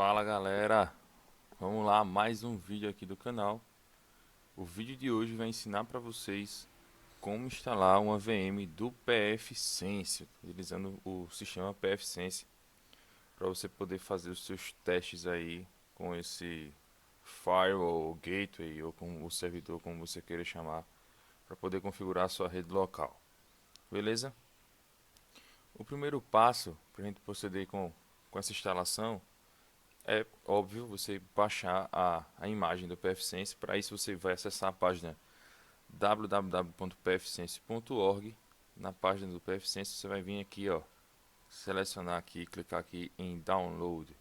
Fala galera, vamos lá, mais um vídeo aqui do canal. O vídeo de hoje vai ensinar para vocês como instalar uma VM do pfSense, utilizando o sistema pfSense, para você poder fazer os seus testes aí com esse firewall, ou gateway ou com o servidor, como você queira chamar, para poder configurar a sua rede local. Beleza? O primeiro passo para a gente proceder com essa instalação é óbvio você baixar a imagem do pfSense. Para isso você vai acessar a página www.pfsense.org. Na página do pfSense você vai vir aqui, ó, selecionar aqui, clicar aqui em download.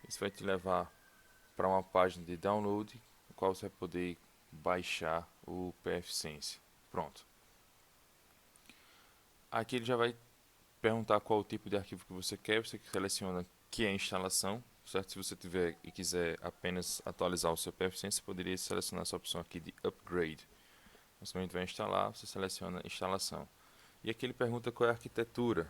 Isso vai te levar para uma página de download, no qual você vai poder baixar o pfSense. Pronto. Aqui ele já vai perguntar qual o tipo de arquivo que você quer. Você seleciona que é a instalação, certo? Se você tiver e quiser apenas atualizar o seu pfSense, você poderia selecionar essa opção aqui de upgrade. Basicamente vai instalar, você seleciona instalação. E aqui ele pergunta qual é a arquitetura.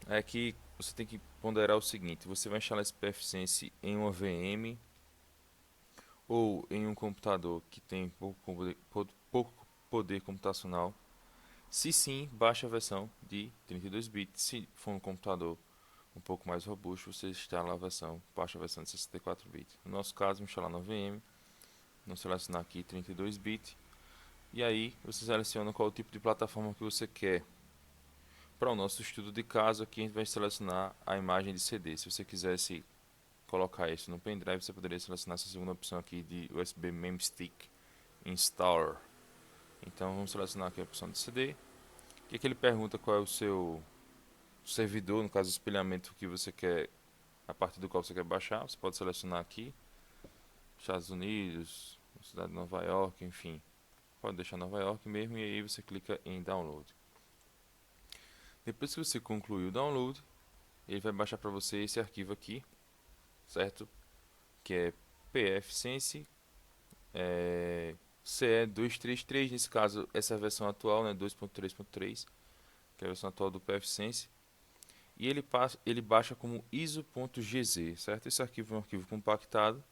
É que você tem que ponderar o seguinte: você vai instalar esse pfSense em uma VM ou em um computador que tem pouco poder computacional. Se sim, baixe a versão de 32 bits. Se for um computador um pouco mais robusto, você instala a versão, baixa a versão de 64 bits. No nosso caso, vamos instalar na VM, vamos selecionar aqui 32 bits. E aí você seleciona qual o tipo de plataforma que você quer. Para o nosso estudo de caso, aqui a gente vai selecionar a imagem de CD. Se você quisesse colocar isso no pendrive, você poderia selecionar essa segunda opção aqui de USB Memstick Installer. Então vamos selecionar aqui a opção de CD. E aqui ele pergunta qual é o seu servidor, no caso o espelhamento que você quer, a partir do qual você quer baixar. Você pode selecionar aqui Estados Unidos, cidade de Nova York, enfim. Pode deixar Nova York mesmo e aí você clica em download. Depois que você concluir o download, ele vai baixar para você esse arquivo aqui, certo? Que é pfSense CE233, nesse caso essa é a versão atual, né, 2.3.3, que é a versão atual do pfSense. E ele baixa como iso.gz, certo? Esse arquivo é um arquivo compactado.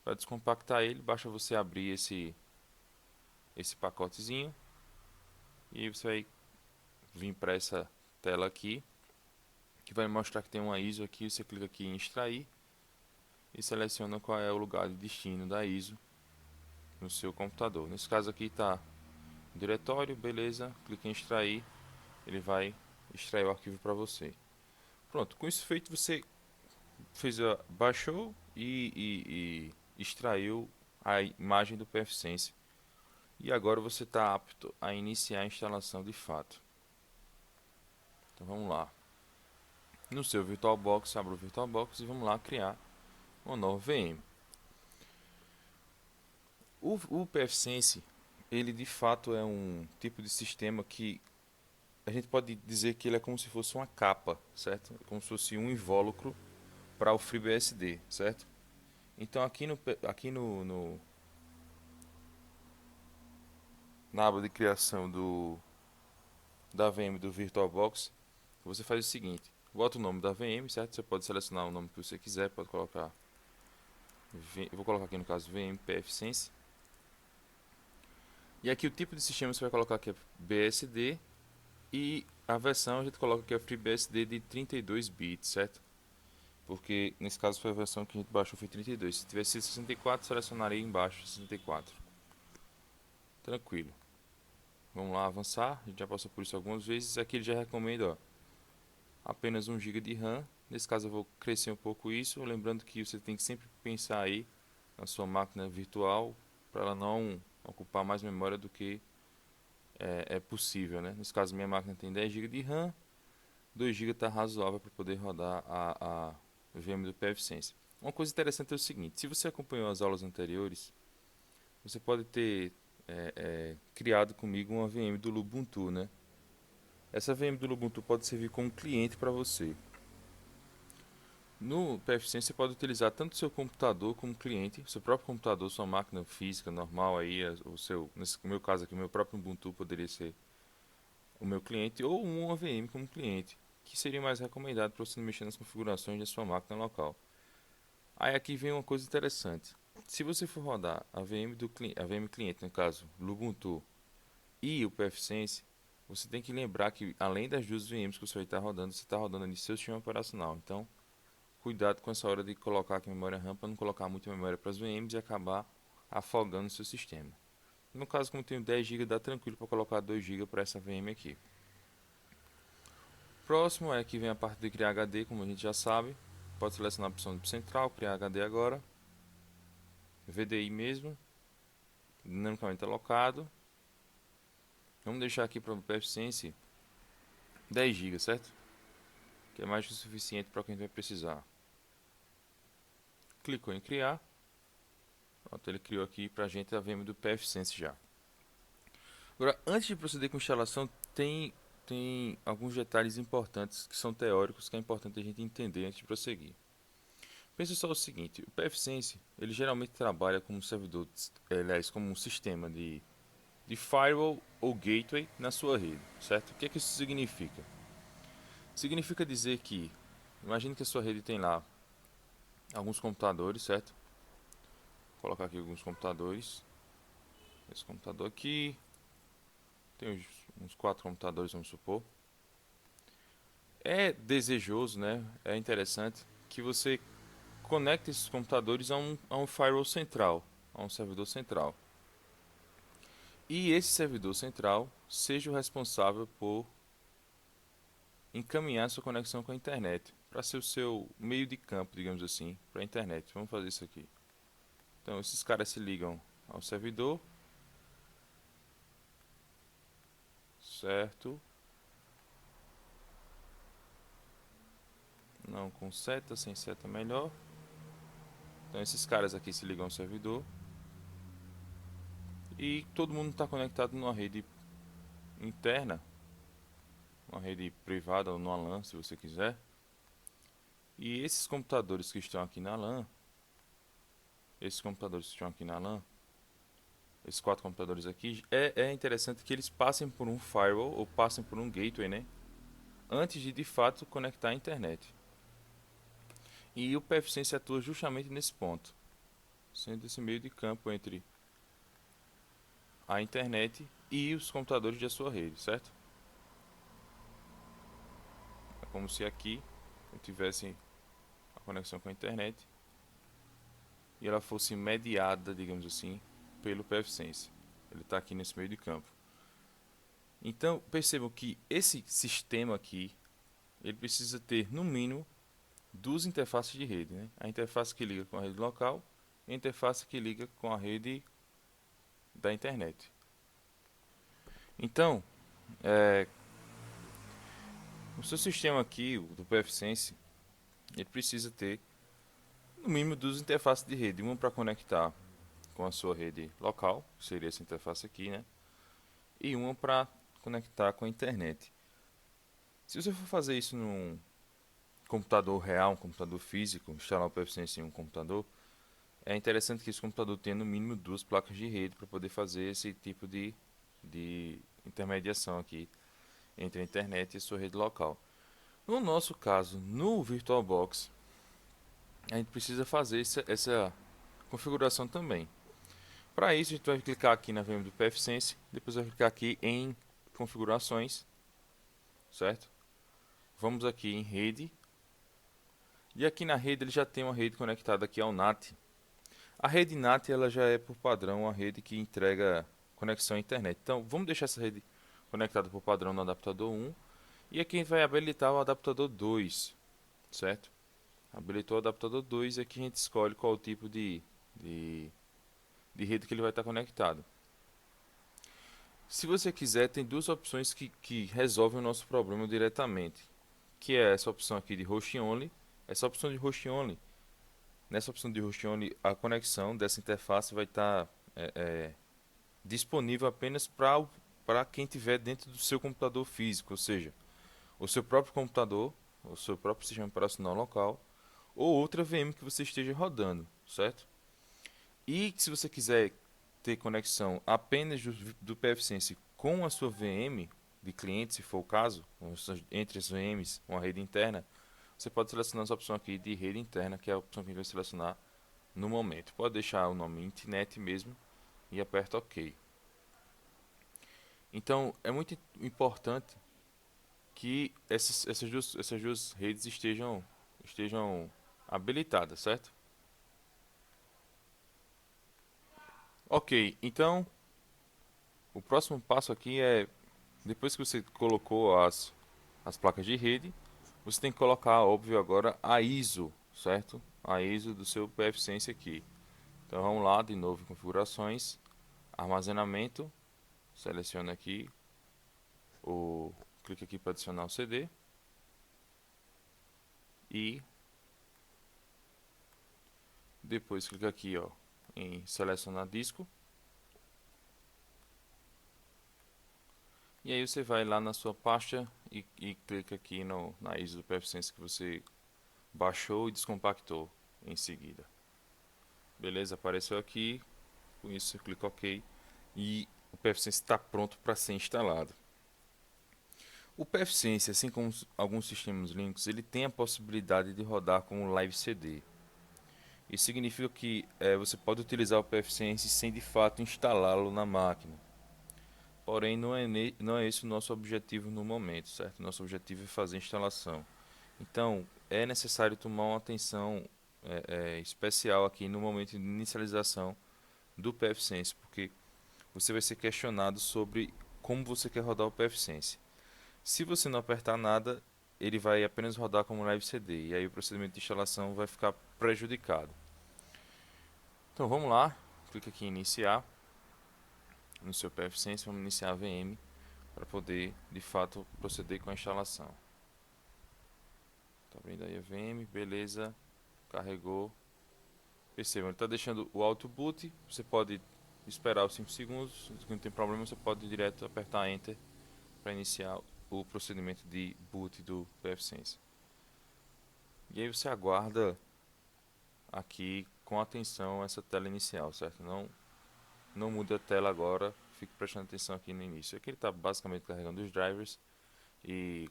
Para descompactar ele, basta você abrir esse pacotezinho e você vai vir para essa tela aqui, que vai mostrar que tem uma ISO aqui. Você clica aqui em extrair e seleciona qual é o lugar de destino da ISO no seu computador. Nesse caso aqui está diretório, beleza, clica em extrair, ele vai extrair o arquivo para você. Pronto, com isso feito você baixou e extraiu a imagem do pfSense. E agora você está apto a iniciar a instalação de fato. Então vamos lá. No seu VirtualBox, abra o VirtualBox e vamos lá criar uma nova VM. O pfSense, ele de fato é um tipo de sistema que a gente pode dizer que ele é como se fosse uma capa, certo? Como se fosse um invólucro para o FreeBSD, certo? Então na aba de criação da VM do VirtualBox, você faz o seguinte: bota o nome da VM, certo? Você pode selecionar o nome que você quiser, pode colocar, eu vou colocar aqui no caso VM pfSense. E aqui o tipo de sistema você vai colocar aqui é BSD e a versão a gente coloca aqui é FreeBSD de 32 bits, certo? Porque nesse caso foi a versão que a gente baixou, foi 32. Se tivesse sido 64, selecionaria embaixo 64. Tranquilo. Vamos lá avançar, a gente já passou por isso algumas vezes. Aqui ele já recomenda, ó, apenas 1 GB de RAM. Nesse caso eu vou crescer um pouco isso, lembrando que você tem que sempre pensar aí na sua máquina virtual para ela não ocupar mais memória do que é possível, né? Nesse caso minha máquina tem 10 GB de RAM, 2 GB está razoável para poder rodar a VM do pfSense. Uma coisa interessante é o seguinte: se você acompanhou as aulas anteriores, você pode ter criado comigo uma VM do Lubuntu, né? Essa VM do Lubuntu pode servir como cliente para você. No pfSense você pode utilizar tanto o seu computador como cliente, seu próprio computador, sua máquina física normal aí, o seu, nesse meu caso aqui, meu próprio Ubuntu poderia ser o meu cliente ou uma VM como cliente. que seria mais recomendado para você mexer nas configurações da sua máquina local. Aí aqui vem uma coisa interessante. Se você for rodar a VM a VM cliente, no caso, Lubuntu e o pfSense, você tem que lembrar que além das duas VMs que você vai estar rodando, você está rodando ali seu sistema operacional. Então, cuidado com essa hora de colocar aqui memória RAM para não colocar muita memória para as VMs e acabar afogando o seu sistema. No caso, como eu tenho 10 GB, dá tranquilo para colocar 2 GB para essa VM aqui. Próximo é que vem a parte de criar HD, como a gente já sabe. Pode selecionar a opção de central, criar HD agora. VDI mesmo, dinamicamente alocado. Vamos deixar aqui para o pfSense 10 GB, certo? Que é mais que o suficiente para o que a gente vai precisar. Clicou em criar. Pronto, ele criou aqui para a gente a VM do pfSense já. Agora, antes de proceder com a instalação, tem alguns detalhes importantes que são teóricos que é importante a gente entender antes de prosseguir. Pense só o seguinte, o pfSense, ele geralmente trabalha como um servidor, aliás, como um sistema de firewall ou gateway na sua rede, certo? O que é que isso significa? Significa dizer que, imagine que a sua rede tem lá alguns computadores, certo? Vou colocar aqui alguns computadores. Esse computador aqui, tem uns 4 computadores, vamos supor. É desejoso, né? É interessante que você conecte esses computadores a um firewall central, a um servidor central. E esse servidor central seja o responsável por encaminhar sua conexão com a internet, para ser o seu meio de campo, digamos assim, para a internet. Vamos fazer isso aqui. Então, esses caras se ligam ao servidor, certo? Não com seta, sem seta melhor. Então, esses caras aqui se ligam ao servidor. E todo mundo está conectado numa rede interna, uma rede privada ou numa LAN, se você quiser. E esses computadores que estão aqui na LAN, esses 4 computadores aqui, é interessante que eles passem por um firewall ou passem por um gateway, né? Antes de fato conectar à internet. E o pfSense atua justamente nesse ponto, sendo esse meio de campo entre a internet e os computadores da sua rede, certo? É como se aqui eu tivesse a conexão com a internet e ela fosse mediada, digamos assim, pelo pfSense. Ele está aqui nesse meio de campo. Então, percebam que esse sistema aqui, ele precisa ter, no mínimo, 2 interfaces de rede, né? A interface que liga com a rede local e a interface que liga com a rede da internet. Então, o seu sistema aqui, o do pfSense, ele precisa ter no mínimo 2 interfaces de rede, uma para conectar com a sua rede local, que seria essa interface aqui, né? E uma para conectar com a internet. Se você for fazer isso num computador real, um computador físico, instalar o pfSense em um computador, é interessante que esse computador tenha no mínimo 2 placas de rede para poder fazer esse tipo de intermediação aqui entre a internet e a sua rede local. No nosso caso, no VirtualBox, a gente precisa fazer essa configuração também. Para isso, a gente vai clicar aqui na VM do pfSense, depois vai clicar aqui em configurações, certo? Vamos aqui em rede, e aqui na rede ele já tem uma rede conectada aqui ao NAT. A rede NAT ela já é por padrão uma rede que entrega conexão à internet. Então vamos deixar essa rede conectada por padrão no adaptador 1 e aqui a gente vai habilitar o adaptador 2, certo? Habilitou o adaptador 2 e aqui a gente escolhe qual o tipo de rede que ele vai estar conectado. Se você quiser, tem 2 opções que resolvem o nosso problema diretamente, que é essa opção aqui de Host Only. Essa opção de Host Only, nessa opção de Host Only, a conexão dessa interface vai estar disponível apenas para quem tiver dentro do seu computador físico, ou seja, o seu próprio computador, o seu próprio sistema operacional local, ou outra VM que você esteja rodando, certo? E se você quiser ter conexão apenas do pfSense com a sua VM, de cliente, se for o caso, entre as VMs, uma rede interna, você pode selecionar essa opção aqui de rede interna, que é a opção que a gente vai selecionar no momento. Pode deixar o nome internet mesmo e aperta OK. Então, é muito importante que essas duas redes estejam habilitadas, certo? Ok, então o próximo passo aqui é, depois que você colocou as placas de rede, você tem que colocar, óbvio, agora a ISO, certo? A ISO do seu pfSense aqui. Então vamos lá, de novo em configurações, armazenamento, seleciona aqui, clique aqui para adicionar o CD e depois clica aqui, ó, em selecionar disco. E aí você vai lá na sua pasta e clica aqui na ISO do pfSense que você baixou e descompactou em seguida. Beleza, apareceu aqui, com isso você clica OK e o pfSense está pronto para ser instalado. O pfSense, assim como alguns sistemas Linux, ele tem a possibilidade de rodar com o Live CD. Isso significa que você pode utilizar o pfSense sem de fato instalá-lo na máquina. Porém, não é esse o nosso objetivo no momento, certo? Nosso objetivo é fazer a instalação. Então, é necessário tomar uma atenção especial aqui no momento de inicialização do pfSense, porque você vai ser questionado sobre como você quer rodar o pfSense. Se você não apertar nada, ele vai apenas rodar como Live CD, e aí o procedimento de instalação vai ficar prejudicado. Então vamos lá, clica aqui em iniciar no seu pfSense, vamos iniciar a VM para poder de fato proceder com a instalação. Tá abrindo aí a VM, beleza, carregou. Percebam, ele está deixando o auto boot, você pode esperar os 5 segundos, se não tem problema, você pode direto apertar Enter para iniciar o procedimento de boot do pfSense. E aí você aguarda aqui com atenção essa tela inicial, certo? Não mude a tela agora, fique prestando atenção aqui no início. Aqui ele está basicamente carregando os drivers e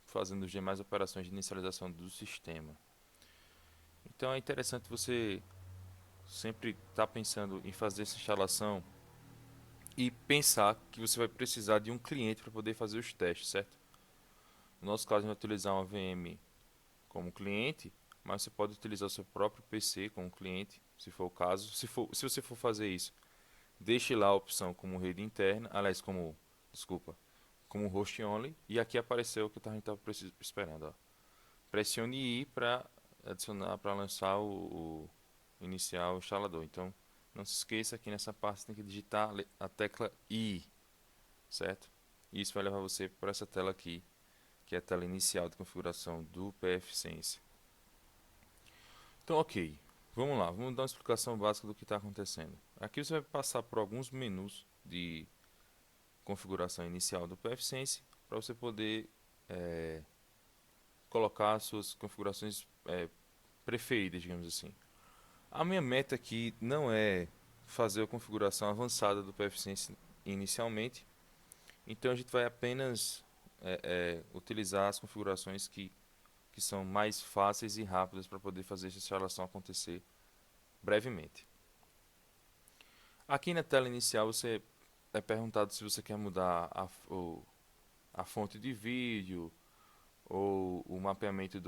fazendo as demais operações de inicialização do sistema. Então é interessante você sempre estar pensando em fazer essa instalação e pensar que você vai precisar de um cliente para poder fazer os testes, certo? No nosso caso, a gente vai utilizar uma VM como cliente, mas você pode utilizar o seu próprio PC como cliente, se for o caso. Se você for fazer isso, deixe lá a opção como rede interna, aliás, como host only, e aqui apareceu o que a gente estava esperando. Ó. Pressione I para adicionar, para lançar iniciar o instalador. Então, não se esqueça que nessa parte você tem que digitar a tecla I, certo? E isso vai levar você para essa tela aqui, que é a tela inicial de configuração do pfSense. Então, ok, vamos lá, vamos dar uma explicação básica do que está acontecendo. Aqui você vai passar por alguns menus de configuração inicial do pfSense para você poder colocar as suas configurações preferidas, digamos assim. A minha meta aqui não é fazer a configuração avançada do pfSense inicialmente, então a gente vai apenas utilizar as configurações que são mais fáceis e rápidas para poder fazer essa instalação acontecer brevemente. Aqui na tela inicial você é perguntado se você quer mudar a fonte de vídeo ou o mapeamento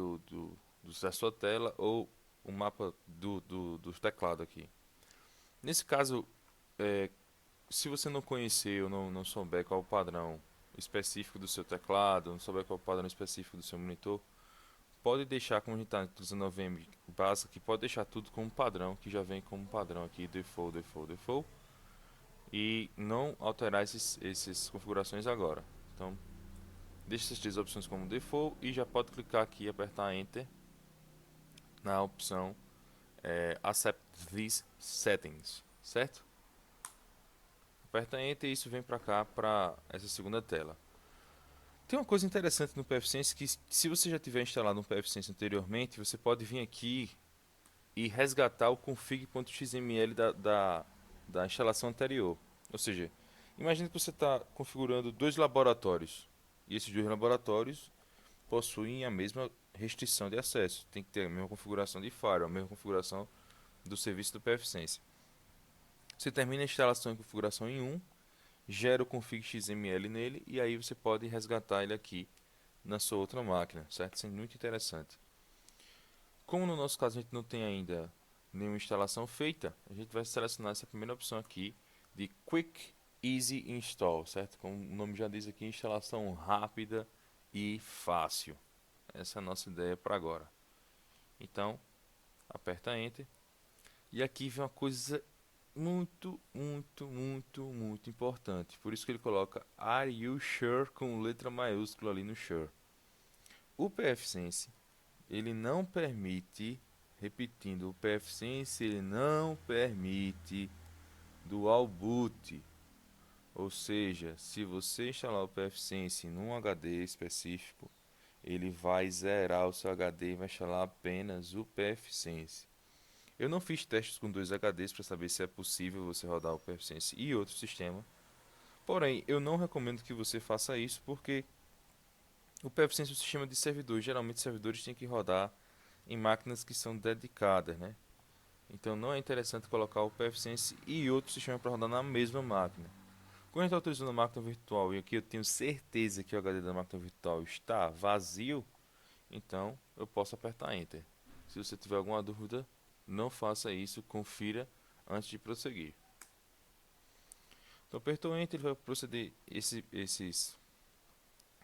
da sua tela ou o mapa do teclado aqui. Nesse caso, se você não conhecer ou não souber qual é o padrão específico do seu teclado, não souber qual é o padrão específico do seu monitor, pode deixar, como a gente está utilizando a VM básica, que pode deixar tudo como padrão, que já vem como padrão aqui, default, e não alterar essas configurações agora. Então, deixe essas três opções como default e já pode clicar aqui e apertar Enter na opção Accept these settings, certo? Aperta Enter e isso vem para cá, para essa segunda tela. Tem uma coisa interessante no pfSense que se você já tiver instalado um pfSense anteriormente, você pode vir aqui e resgatar o config.xml da instalação anterior. Ou seja, Imagine que você está configurando dois laboratórios e esses dois laboratórios possuem a mesma restrição de acesso. Tem que ter a mesma configuração de firewall, a mesma configuração do serviço do pfSense. Você termina a instalação e configuração em um, gera o config XML nele e aí você pode resgatar ele aqui na sua outra máquina, certo? Isso é muito interessante. Como no nosso caso a gente não tem ainda nenhuma instalação feita, a gente vai selecionar essa primeira opção aqui de Quick Easy Install, certo? Como o nome já diz aqui, instalação rápida e fácil. Essa é a nossa ideia para agora. Então, aperta Enter. E aqui vem uma coisa muito importante. Por isso que ele coloca Are you sure com letra maiúscula ali no sure. O pfSense, ele não permite, repetindo, o pfSense ele não permite dual boot. Ou seja, se você instalar o pfSense num HD específico, ele vai zerar o seu HD e vai instalar apenas o pfSense. Eu não fiz testes com dois HDs para saber se é possível você rodar o pfSense e outro sistema. Porém, eu não recomendo que você faça isso porque o pfSense é um sistema de servidor. Geralmente, servidores têm que rodar em máquinas que são dedicadas, né? Então, não é interessante colocar o pfSense e outro sistema para rodar na mesma máquina. Quando a gente está utilizando a máquina virtual e aqui eu tenho certeza que o HD da máquina virtual está vazio, então eu posso apertar Enter. Se você tiver alguma dúvida, não faça isso, confira antes de prosseguir. Então apertou Enter, ele vai proceder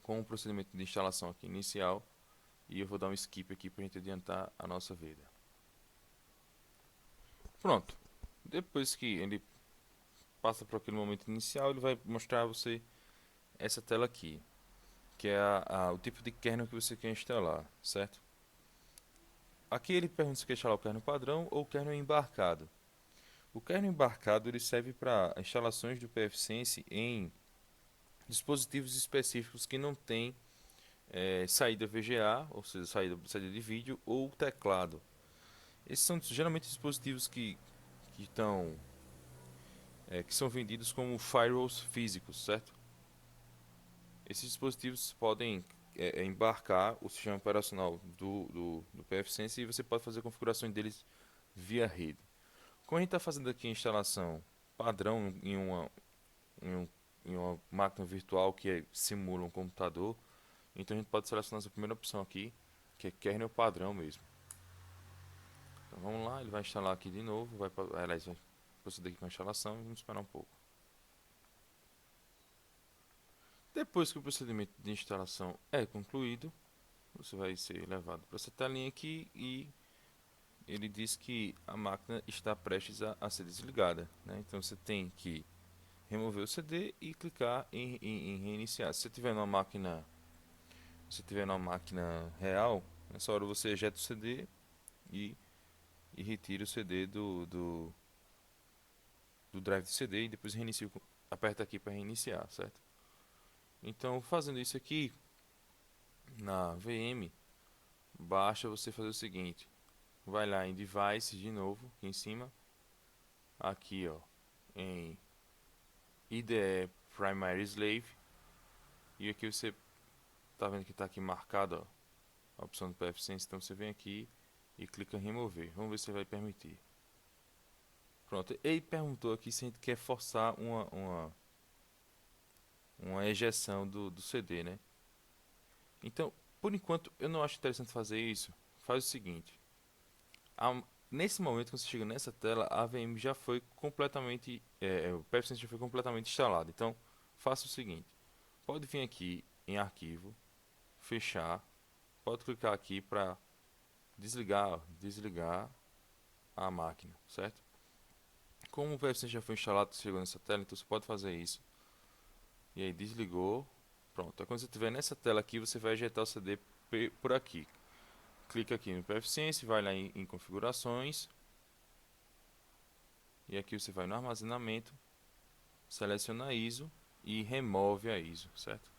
com o procedimento de instalação aqui inicial e eu vou dar um skip aqui para a gente adiantar a nossa vida. Pronto. Depois que ele passa por aquele momento inicial, ele vai mostrar a você essa tela aqui, que é o tipo de kernel que você quer instalar, certo? Aqui ele pergunta se quer instalar o kernel padrão ou o kernel embarcado. O kernel embarcado ele serve para instalações do pfSense em dispositivos específicos que não têm saída VGA, ou seja, saída de vídeo, ou teclado. Esses são geralmente dispositivos que, estão, que são vendidos como firewalls físicos, certo? Esses dispositivos podem embarcar o sistema operacional do pfSense e você pode fazer configurações deles via rede. Como a gente está fazendo aqui a instalação padrão em, um, em uma máquina virtual que simula um computador, então a gente pode selecionar essa primeira opção aqui, que é kernel padrão mesmo. Então vamos lá, ele vai instalar aqui de novo, vai proceder aqui com a instalação e vamos esperar um pouco. Depois que o procedimento de instalação é concluído, você vai ser levado para essa telinha aqui e ele diz que a máquina está prestes a ser desligada, né? Então você tem que remover o CD e clicar em reiniciar. Se você tiver numa máquina real, nessa hora você ejeta o CD e, e retira o CD do drive de CD e depois aperta aqui para reiniciar, certo? Então, fazendo isso aqui na VM, basta você fazer o seguinte: vai lá em Devices de novo, aqui em cima, aqui ó, em IDE Primary Slave, e aqui você tá vendo que está aqui marcado ó, a opção do pfSense, então você vem aqui e clica em remover. Vamos ver se vai permitir. Pronto, ele perguntou aqui se a gente quer forçar uma ejeção do CD, né? Então, por enquanto, eu não acho interessante fazer isso. Faz o seguinte: nesse momento, quando você chega nessa tela, a VM já foi completamente, o pfSense já foi completamente instalado. Então, faça o seguinte: pode vir aqui em arquivo, fechar, pode clicar aqui para desligar a máquina, certo? Como o pfSense já foi instalado, chegou nessa tela, então você pode fazer isso. E aí desligou, pronto. Aí quando você estiver nessa tela aqui, você vai ejetar o CD por aqui. Clica aqui no pfSense, vai lá em configurações. E aqui você vai no armazenamento, seleciona a ISO e remove a ISO, certo?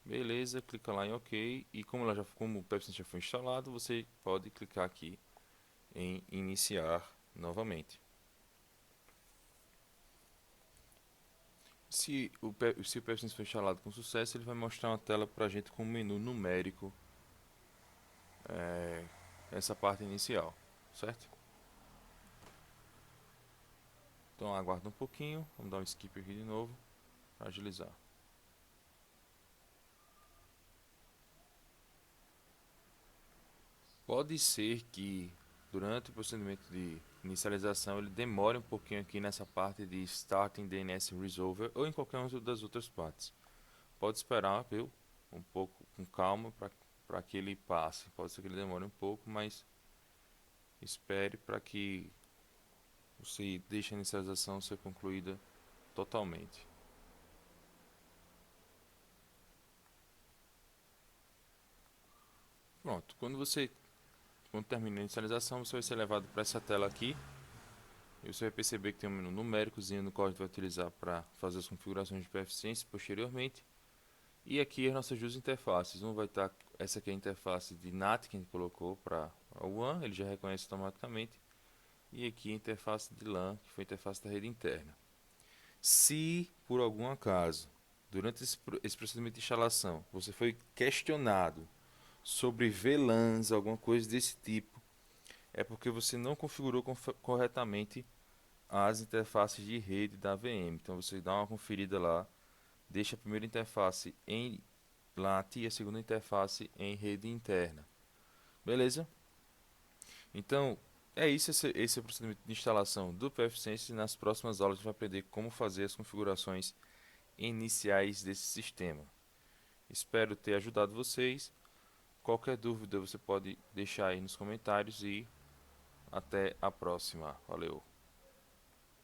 Beleza, clica lá em OK e como o pfSense já foi instalado, você pode clicar aqui em iniciar novamente. Se o PFSense for instalado com sucesso, ele vai mostrar uma tela para a gente com um menu numérico, é, essa parte inicial, certo? Então aguarda um pouquinho, vamos dar um skip aqui de novo para agilizar. Pode ser que durante o procedimento de inicialização ele demore um pouquinho aqui nessa parte de Starting DNS Resolver ou em qualquer uma das outras partes. Pode esperar, viu? Um pouco com calma para que ele passe. Pode ser que ele demore um pouco, mas espere para que você deixe a inicialização ser concluída totalmente. Pronto, quando termina a inicialização, você vai ser levado para essa tela aqui. E você vai perceber que tem um menu numéricozinho no qual a gente vai utilizar para fazer as configurações de PFSense posteriormente. E aqui as nossas duas interfaces. Um vai estar, essa aqui é a interface de NAT que a gente colocou para o WAN, ele já reconhece automaticamente. E aqui a interface de LAN, que foi a interface da rede interna. Se, por algum acaso, durante esse procedimento de instalação, você foi questionado sobre VLANs, alguma coisa desse tipo, é porque você não configurou corretamente as interfaces de rede da VM. Então você dá uma conferida lá, deixa a primeira interface em LAT e a segunda interface em rede interna. Beleza? Então, é isso, esse é o procedimento de instalação do PFSense. Nas próximas aulas a gente vai aprender como fazer as configurações iniciais desse sistema. Espero ter ajudado vocês. Qualquer dúvida você pode deixar aí nos comentários e até a próxima. Valeu!